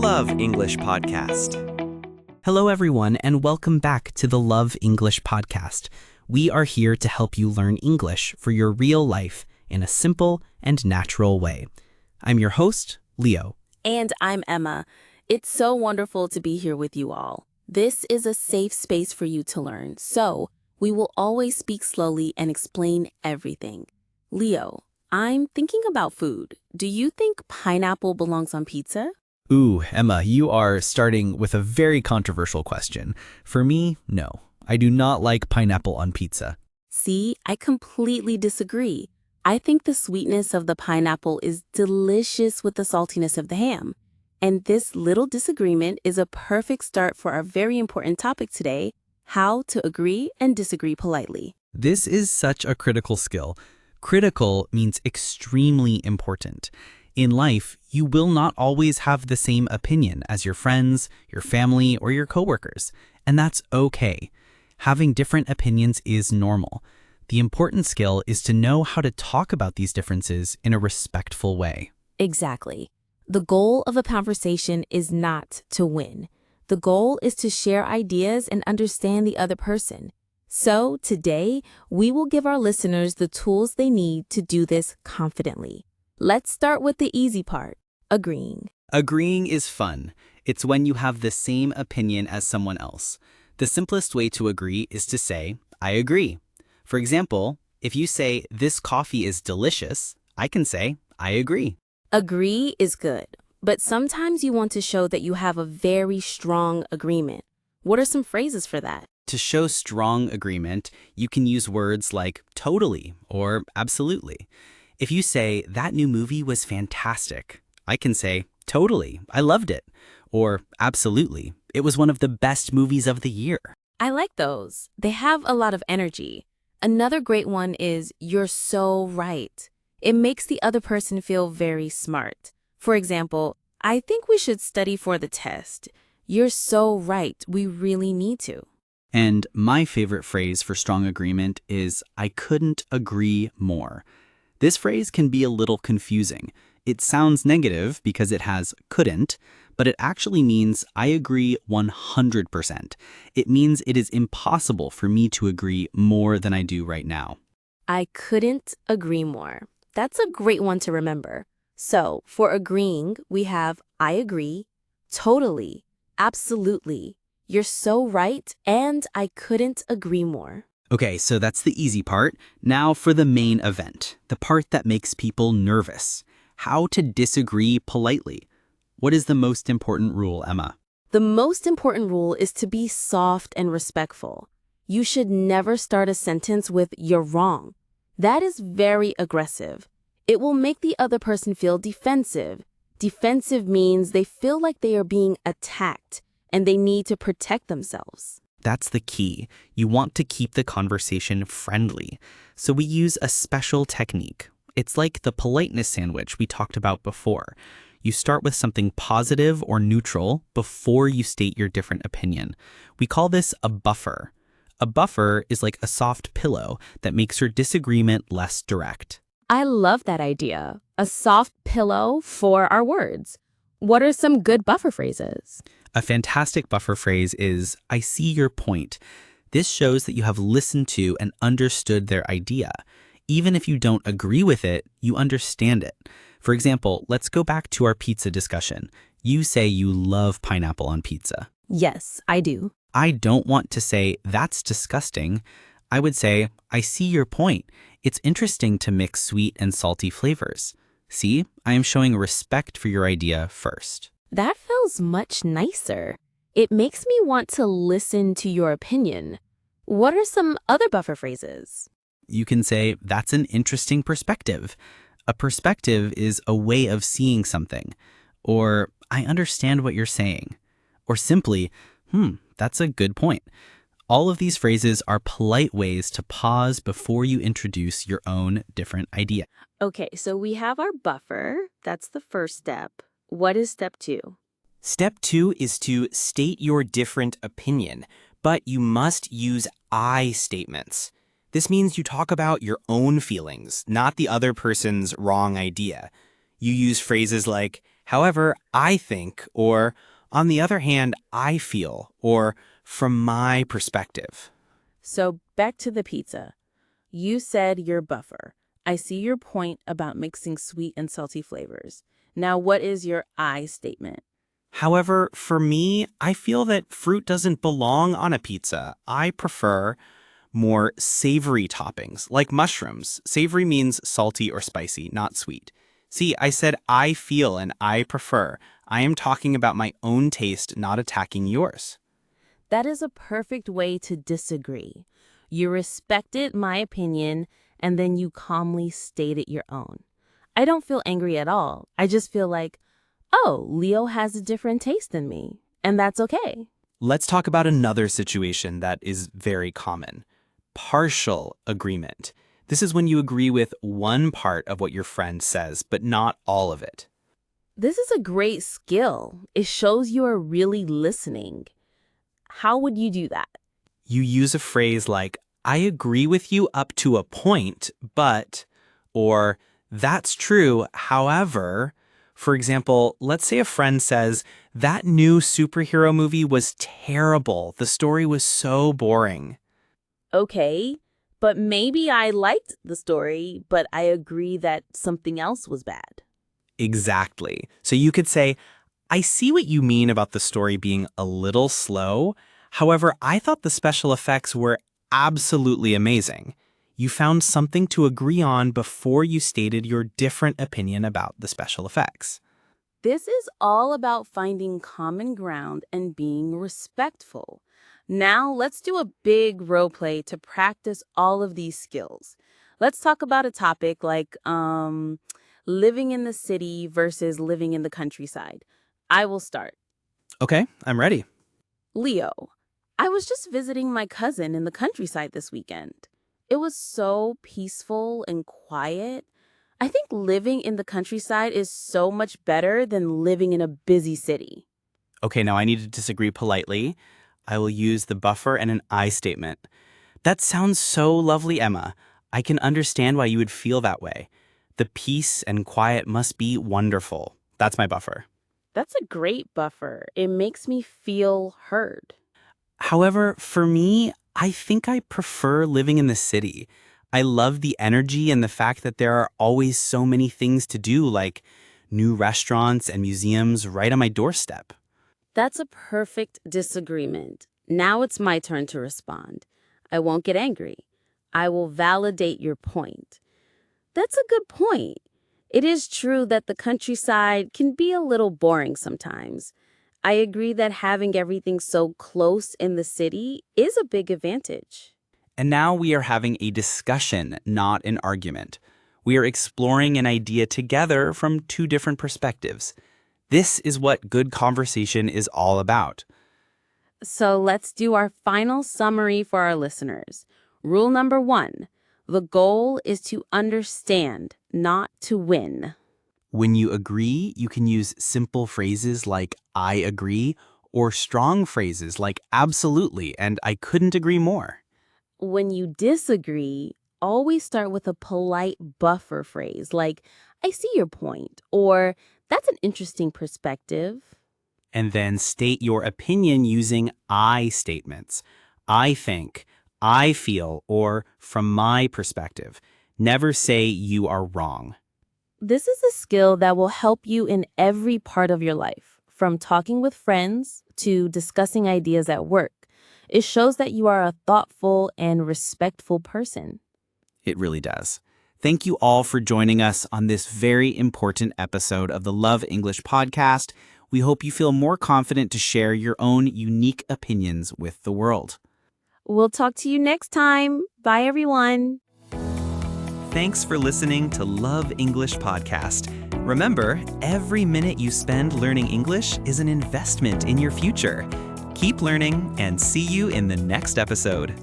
Love English Podcast. Hello, everyone, and welcome back to the Love English Podcast. We are here to help you learn English for your real life in a simple and natural way. I'm your host, Leo. And I'm Emma. It's so wonderful to be here with you all. This is a safe space for you to learn, so we will always speak slowly and explain everything. Leo, I'm thinking about food. Do you think pineapple belongs on pizza? Ooh, Emma, you are starting with a very controversial question. For me, no. I do not like pineapple on pizza. See, I completely disagree. I think the sweetness of the pineapple is delicious with the saltiness of the ham. And this little disagreement is a perfect start for our very important topic today, how to agree and disagree politely. This is such a critical skill. Critical means extremely important. In life, you will not always have the same opinion as your friends, your family, or your coworkers, and that's okay. Having different opinions is normal. The important skill is to know how to talk about these differences in a respectful way. Exactly. The goal of a conversation is not to win. The goal is to share ideas and understand the other person. So today, we will give our listeners the tools they need to do this confidently. Let's start with the easy part, agreeing. Agreeing is fun. It's when you have the same opinion as someone else. The simplest way to agree is to say, I agree. For example, if you say, this coffee is delicious, I can say, I agree. Agree is good, but sometimes you want to show that you have a very strong agreement. What are some phrases for that? To show strong agreement, you can use words like totally or absolutely. If you say, that new movie was fantastic, I can say, totally, I loved it. Or absolutely, it was one of the best movies of the year. I like those. They have a lot of energy. Another great one is, you're so right. It makes the other person feel very smart. For example, I think we should study for the test. You're so right. We really need to. And my favorite phrase for strong agreement is, I couldn't agree more. This phrase can be a little confusing. It sounds negative because it has couldn't, but it actually means I agree 100%. It means it is impossible for me to agree more than I do right now. I couldn't agree more. That's a great one to remember. So for agreeing, we have I agree, totally, absolutely, you're so right, and I couldn't agree more. Okay, so that's the easy part. Now for the main event, the part that makes people nervous. How to disagree politely. What is the most important rule, Emma? The most important rule is to be soft and respectful. You should never start a sentence with you're wrong. That is very aggressive. It will make the other person feel defensive. Defensive means they feel like they are being attacked and they need to protect themselves. That's the key. You want to keep the conversation friendly. So we use a special technique. It's like the politeness sandwich we talked about before. You start with something positive or neutral before you state your different opinion. We call this a buffer. A buffer is like a soft pillow that makes your disagreement less direct. I love that idea. A soft pillow for our words. What are some good buffer phrases? A fantastic buffer phrase is, I see your point. This shows that you have listened to and understood their idea. Even if you don't agree with it, you understand it. For example, let's go back to our pizza discussion. You say you love pineapple on pizza. Yes, I do. I don't want to say, that's disgusting. I would say, I see your point. It's interesting to mix sweet and salty flavors. See, I am showing respect for your idea first. That feels much nicer. It makes me want to listen to your opinion. What are some other buffer phrases? You can say, that's an interesting perspective. A perspective is a way of seeing something. Or, I understand what you're saying. Or simply, that's a good point. All of these phrases are polite ways to pause before you introduce your own different idea. Okay, so we have our buffer. That's the first step. What is step 2? Step 2 is to state your different opinion, but you must use I statements. This means you talk about your own feelings, not the other person's wrong idea. You use phrases like, However, I think, or on the other hand, I feel, or from my perspective. So back to the pizza. You said your buffer. I see your point about mixing sweet and salty flavors. Now, what is your I statement? However, for me, I feel that fruit doesn't belong on a pizza. I prefer more savory toppings, like mushrooms. Savory means salty or spicy, not sweet. See, I said I feel and I prefer. I am talking about my own taste, not attacking yours. That is a perfect way to disagree. You respected my opinion, and then you calmly stated your own. I don't feel angry at all. I just feel like, oh, Leo has a different taste than me, and that's okay. Let's talk about another situation that is very common. Partial agreement. This is when you agree with one part of what your friend says, but not all of it. This is a great skill. It shows you are really listening. How would you do that? You use a phrase like, I agree with you up to a point, but, or that's true, however. For example, let's say a friend says, that new superhero movie was terrible. The story was so boring. Okay, but maybe I liked the story, but I agree that something else was bad. Exactly. So you could say, I see what you mean about the story being a little slow. However, I thought the special effects were absolutely amazing. You found something to agree on before you stated your different opinion about the special effects. This is all about finding common ground and being respectful. Now, let's do a big role play to practice all of these skills. Let's talk about a topic like living in the city versus living in the countryside. I will start. Okay, I'm ready. Leo, I was just visiting my cousin in the countryside this weekend. It was so peaceful and quiet. I think living in the countryside is so much better than living in a busy city. Okay, now I need to disagree politely. I will use the buffer and an I statement. That sounds so lovely, Emma. I can understand why you would feel that way. The peace and quiet must be wonderful. That's my buffer. That's a great buffer. It makes me feel heard. However, for me, I think I prefer living in the city. I love the energy and the fact that there are always so many things to do, like new restaurants and museums right on my doorstep. That's a perfect disagreement. Now it's my turn to respond. I won't get angry. I will validate your point. That's a good point. It is true that the countryside can be a little boring sometimes. I agree that having everything so close in the city is a big advantage. And now we are having a discussion, not an argument. We are exploring an idea together from two different perspectives. This is what good conversation is all about. So let's do our final summary for our listeners. Rule number 1, the goal is to understand, not to win. When you agree, you can use simple phrases like I agree or strong phrases like absolutely and I couldn't agree more. When you disagree, always start with a polite buffer phrase like I see your point or that's an interesting perspective. And then state your opinion using I statements. I think, I feel, or from my perspective. Never say you are wrong. This is a skill that will help you in every part of your life, from talking with friends to discussing ideas at work. It shows that you are a thoughtful and respectful person. It really does. Thank you all for joining us on this very important episode of the Love English podcast. We hope you feel more confident to share your own unique opinions with the world. We'll talk to you next time. Bye, everyone. Thanks for listening to Love English Podcast. Remember, every minute you spend learning English is an investment in your future. Keep learning and see you in the next episode.